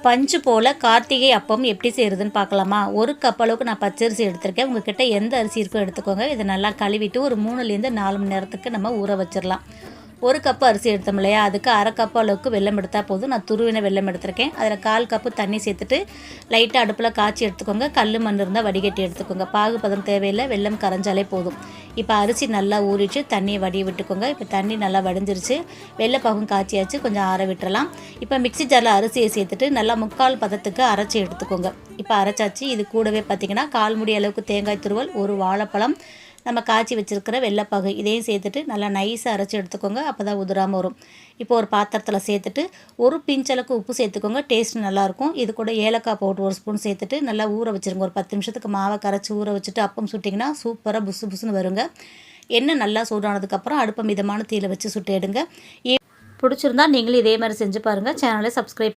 பஞ்சு போல் கார்த்திகை அப்பம் எப்படி செய்கிறதுன்னு பார்க்கலாமா? ஒரு கப் அளவுக்கு நான் பச்சரிசி எடுத்திருக்கேன். உங்ககிட்ட எந்த அரிசி இருக்கோ எடுத்துக்கோங்க. இதை நல்லா கழுவிட்டு ஒரு 3லேருந்து 4 மணி நேரத்துக்கு நம்ம ஊற வச்சிடலாம். ஒரு கப்பு அரிசி எடுத்தோம் இல்லையா, அதுக்கு அரை கப் அளவுக்கு வெல்லம் எடுத்தால் போதும். நான் துருவின வெல்லம் எடுத்திருக்கேன். அதில் 1/4 கப்பு தண்ணி சேர்த்துட்டு லைட்டாக அடுப்பில் காய்ச்சி எடுத்துக்கோங்க. கல் மண் இருந்தால் வடிகட்டி எடுத்துக்கோங்க. பாகு பதம் தேவையில்லை, வெல்லம் கரைஞ்சாலே போதும். இப்போ அரிசி நல்லா ஊறிச்சு, தண்ணியை வடிய விட்டுக்கோங்க. இப்போ தண்ணி நல்லா வடிஞ்சிருச்சு, வெள்ளைப்பாகும் காய்ச்சியாச்சு, கொஞ்சம் ஆற விட்டுறலாம். இப்போ மிக்ஸி ஜாரில் அரிசியை சேர்த்துட்டு நல்லா 3/4 பதத்துக்கு அரைச்சி எடுத்துக்கோங்க. இப்போ அரைச்சாச்சு. இது கூடவே பார்த்திங்கன்னா 1/4 மூடி அளவுக்கு தேங்காய் துருவல், ஒரு வாழைப்பழம், நம்ம காய்ச்சி வச்சுருக்கிற வெள்ளைப்பாகு இதையும் சேர்த்துட்டு நல்லா நைஸாக அரைச்சி எடுத்துக்கோங்க. அப்போ தான் உதிராமல் வரும். இப்போ ஒரு பாத்திரத்தில் சேர்த்துட்டு ஒரு பிஞ்சளவுக்கு உப்பு சேர்த்துக்கோங்க. டேஸ்ட் நல்லாயிருக்கும். இது கூட ஏலக்காய் பவுடர் 1 ஸ்பூன் சேர்த்துட்டு நல்லா ஊற வச்சுருங்க. ஒரு 10 நிமிஷத்துக்கு மாவை கரைச்சி ஊற வச்சுட்டு அப்பம் சுட்டிங்கன்னா சூப்பராக புசு புசுன்னு வருங்க. எண்ணெய் நல்லா சூடானதுக்கப்புறம் அடுப்பை மிதமான தீயில வச்சு சுட்டு எடுங்க. பிடிச்சிருந்தா நீங்களும் இதே மாதிரி செஞ்சு பாருங்கள். சேனலை சப்ஸ்கிரைப்